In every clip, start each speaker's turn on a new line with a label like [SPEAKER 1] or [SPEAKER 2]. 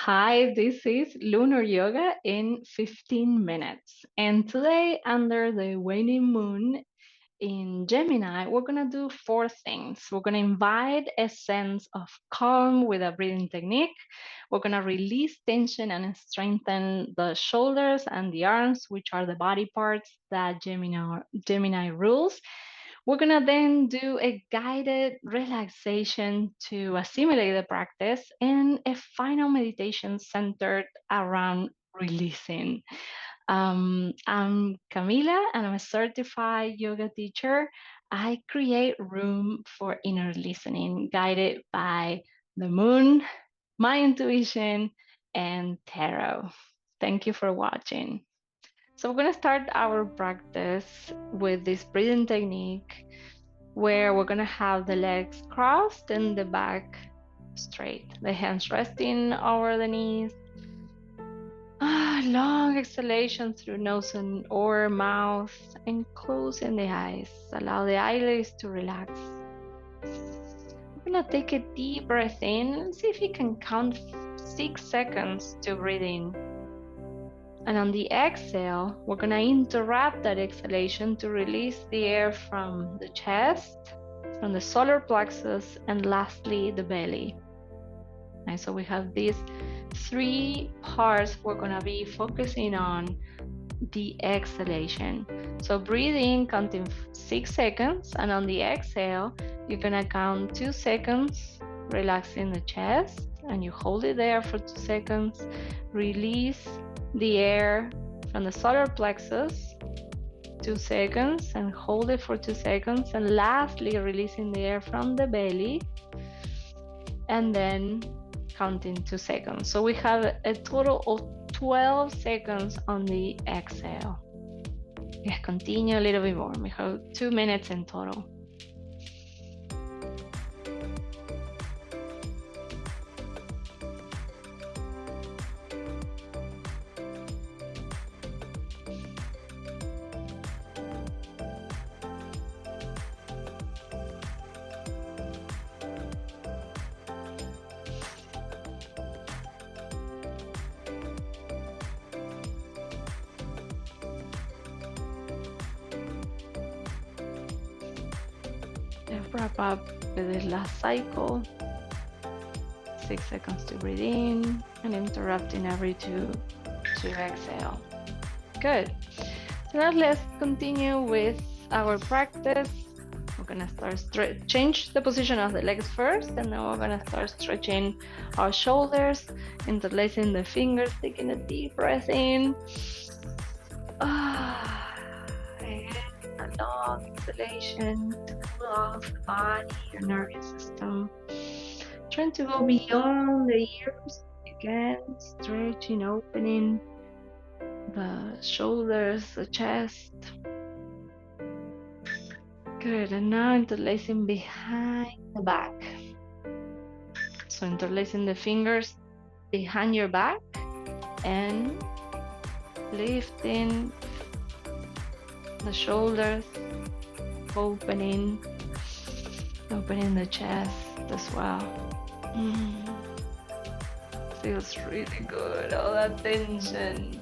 [SPEAKER 1] Hi, this is Lunar Yoga in 15 minutes. And today, under the waning moon in Gemini, we're going to do four things. We're going to invite a sense of calm with a breathing technique. We're going to release tension and strengthen the shoulders and the arms, which are the body parts that Gemini rules. We're gonna then do a guided relaxation to assimilate the practice and a final meditation centered around releasing. I'm Camila and I'm a certified yoga teacher. I create room for inner listening guided by the moon, my intuition, and tarot. Thank you for watching. So, we're going to start our practice with this breathing technique where we're going to have the legs crossed and the back straight, the hands resting over the knees. Long exhalation through nose and or mouth, and closing the eyes. Allow the eyelids to relax. We're going to take a deep breath in and see if you can count 6 seconds to breathe in. And on the exhale, we're going to interrupt that exhalation to release the air from the chest, from the solar plexus, and lastly, the belly. And so we have these three parts we're going to be focusing on the exhalation. So breathe in, counting 6 seconds, and on the exhale, you're going to count 2 seconds, relaxing the chest, and you hold it there for 2 seconds, release the air from the solar plexus, 2 seconds, and hold it for 2 seconds, and lastly releasing the air from the belly, and then counting 2 seconds. So we have a total of 12 seconds on the exhale. Let's continue a little bit more. We have 2 minutes in total. Let's wrap up with this last cycle. 6 seconds to breathe in and interrupting every 2 to exhale. Good. So now let's continue with our practice. We're gonna start change the position of the legs first, and then we're gonna start stretching our shoulders, interlacing the fingers, taking a deep breath in. And a long exhalation to cool off the body, your nervous system. Trying to go beyond the ears again, stretching, opening the shoulders, the chest. Good, and now interlacing behind the back. So interlacing the fingers behind your back and lifting the shoulders, opening the chest as well. Feels really good, all that tension.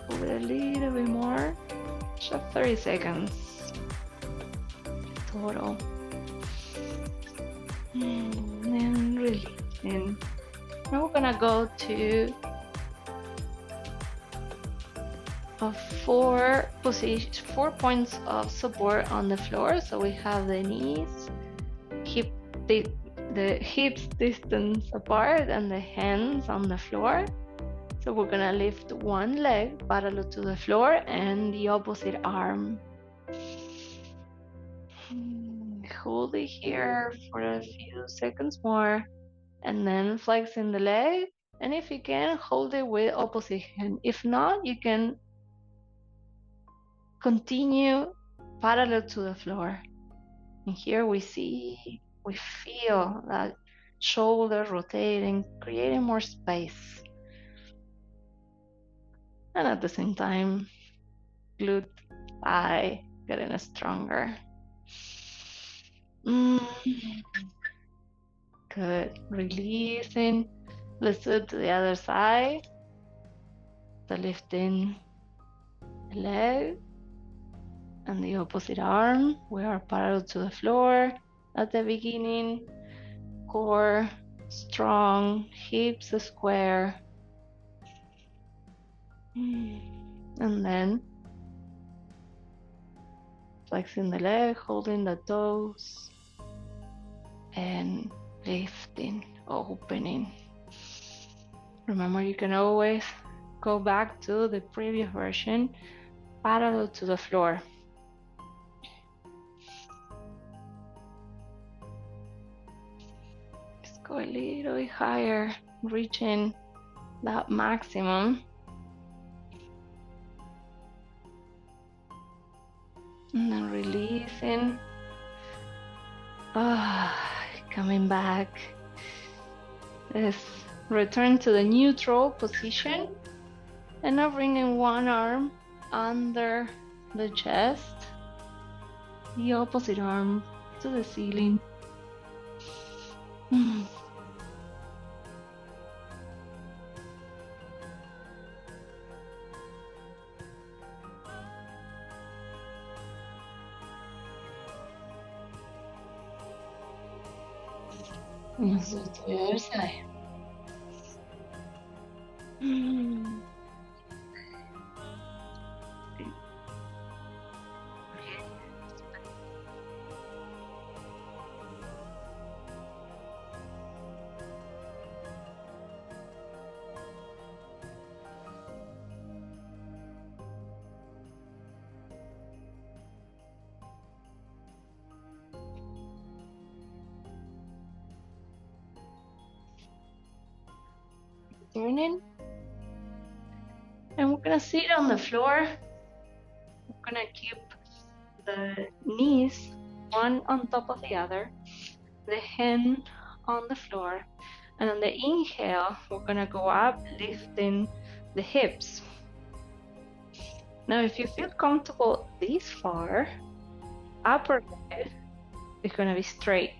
[SPEAKER 1] Hold it a little bit more, just 30 seconds total. And releasing. Now we're gonna go to four points of support on the floor. So we have the knees, the hips distance apart, and the hands on the floor. So we're gonna lift one leg parallel to the floor and the opposite arm. Hold it here for a few seconds more, and then flexing the leg. And if you can, hold it with opposite hand. If not, you can continue parallel to the floor. And here we feel that shoulder rotating, creating more space. And at the same time, glute thigh getting stronger. Good. Releasing. Let's do it to the other side. So lifting the leg and the opposite arm. We are parallel to the floor at the beginning. Core strong, hips square. And then flexing the leg, holding the toes, and lifting, opening. Remember, you can always go back to the previous version, parallel to the floor. Let's go a little bit higher, reaching that maximum. And then releasing. Coming back. Let's return to the neutral position. And now bringing one arm under the chest, the opposite arm to the ceiling. Let's do the other side. Turning, and we're gonna sit on the floor. We're gonna keep the knees one on top of the other, the hand on the floor, and on the inhale we're gonna go up, lifting the hips. Now if you feel comfortable this far, upper leg is gonna be straight.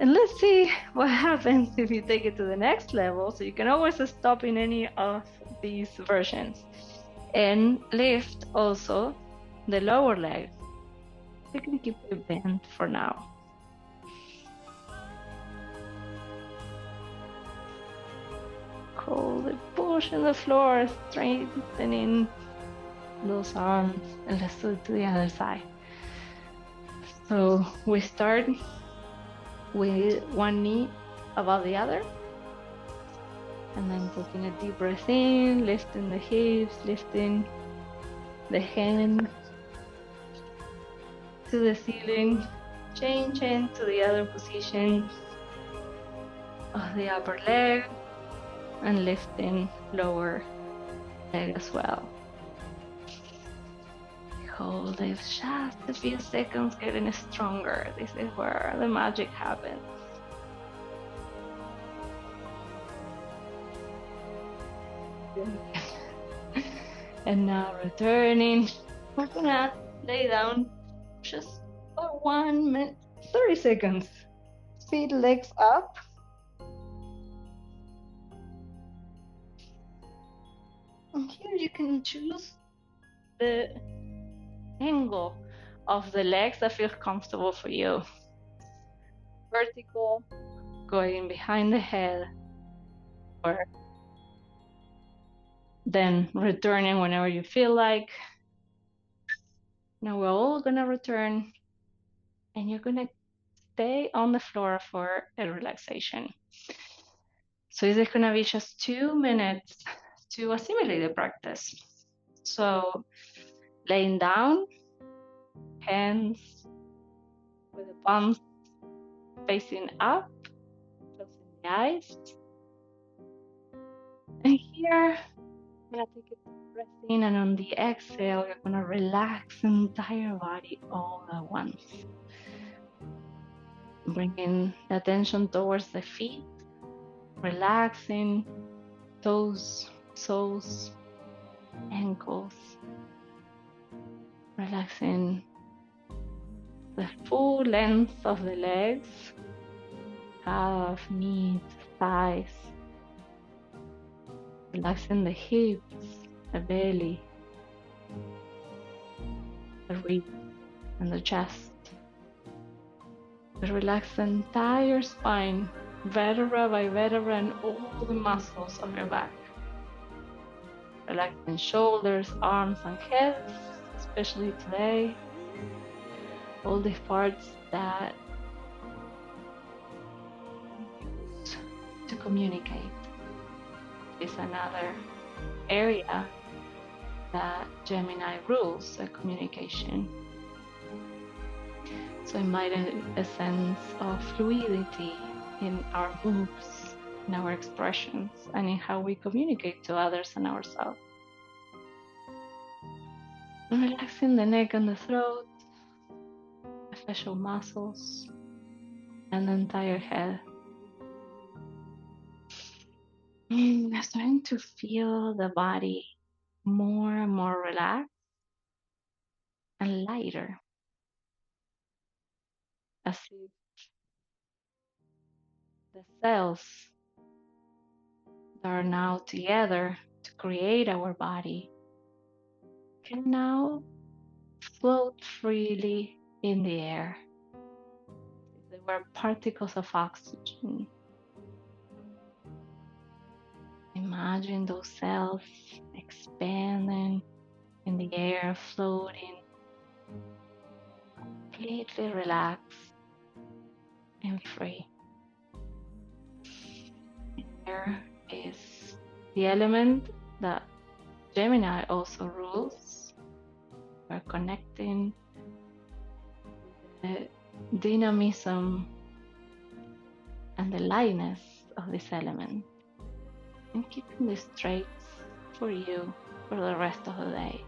[SPEAKER 1] And let's see what happens if you take it to the next level. So you can always stop in any of these versions. And lift also the lower leg. You can keep it bent for now. Hold the push in the floor, straightening those arms. And let's do it to the other side. So we start with one knee above the other, and then taking a deep breath in, lifting the hips, lifting the hand to the ceiling, changing to the other position of the upper leg, and lifting lower leg as well. Hold it just a few seconds, getting stronger. This is where the magic happens. And now returning, we're gonna lay down just for 1 minute, 30 seconds. Feet, legs up. And here you can choose the angle of the legs that feels comfortable for you. Vertical, going behind the head, or then returning whenever you feel like. Now we're all gonna return, and you're gonna stay on the floor for a relaxation. So this is gonna be just 2 minutes to assimilate the practice. So laying down, hands with the palms facing up, closing the eyes. And here, I'm gonna take a deep breath in, and on the exhale, you're gonna relax the entire body all at once. Bringing the attention towards the feet, relaxing toes, soles, ankles, relaxing the full length of the legs, calf, knees, thighs, relaxing the hips, the belly, the ribs, and the chest. Relax the entire spine, vertebra by vertebra, and all the muscles of your back. Relaxing shoulders, arms, and heads, especially today. All the parts that use to communicate is another area that Gemini rules the communication. So invite a sense of fluidity in our moves, in our expressions, and in how we communicate to others and ourselves. And relaxing the neck and the throat, the facial muscles, and the entire head. Starting to feel the body more and more relaxed and lighter, as if the cells that are now together to create our body can now float freely in the air. They were particles of oxygen. Imagine those cells expanding in the air, floating, completely relaxed and free. Air is the element that Gemini also rules. We're connecting the dynamism and the lightness of this element and keeping this traits for you for the rest of the day.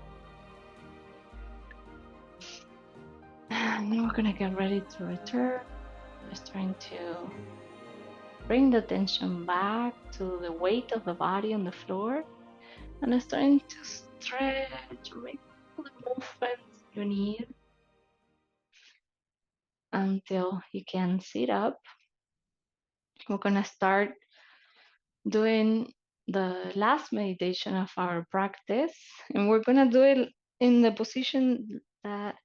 [SPEAKER 1] And then we're gonna get ready to return. Just trying to bring the attention back to the weight of the body on the floor, and I'm starting to stretch, make all the movements you need until you can sit up. We're gonna start doing the last meditation of our practice, and we're gonna do it in the position that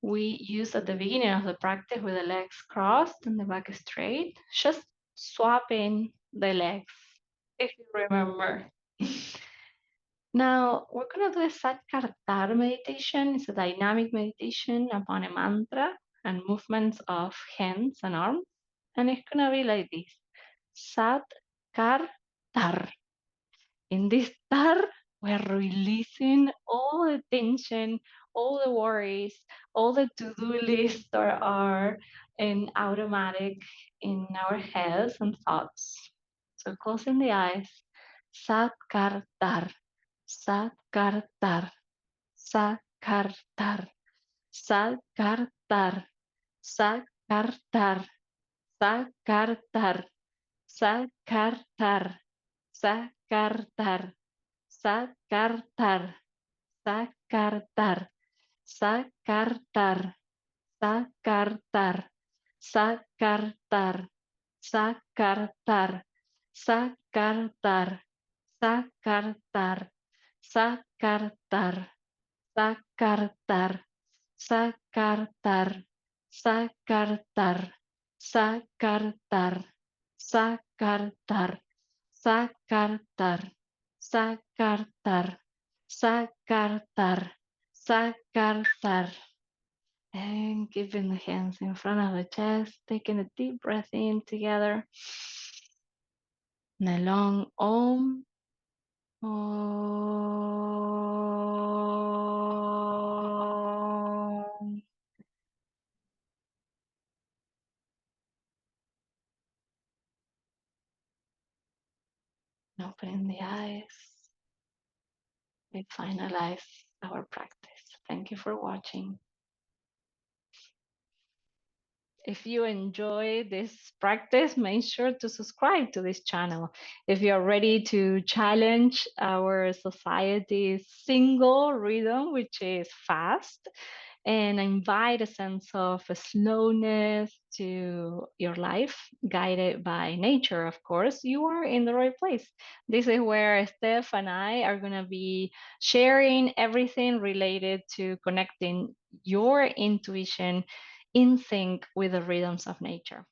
[SPEAKER 1] we use at the beginning of the practice, with the legs crossed and the back straight, just swapping the legs, if you remember. Now we're gonna do a Satkartar meditation. It's a dynamic meditation upon a mantra and movements of hands and arms, and it's gonna be like this: Sat Kar Tar. In this tar, we're releasing all the tension, all the worries, all the to-do lists that are in automatic in our heads and thoughts. So closing the eyes, Sat Kar Tar, Sat Kar Tar, Sat Kar Tar, Sat Kar Tar, Sat Kar Tar, Sat Kar Tar, Sat Kar Tar, Sat Kar Tar. Sakartar, sakartar, sakartar, sakartar, sakartar, sakartar, sakartar, sakartar, sakartar, sakartar, sakartar, sakartar, sakartar, sakartar, sakartar, sakartar, sakartar, sakartar. And keeping the hands in front of the chest, taking a deep breath in together. And a long Om. Om. Opening the eyes. We finalize our practice. Thank you for watching. If you enjoy this practice, make sure to subscribe to this channel. If you're ready to challenge our society's single rhythm, which is fast, and invite a sense of a slowness to your life, guided by nature, of course, you are in the right place. This is where Steph and I are going to be sharing everything related to connecting your intuition in sync with the rhythms of nature.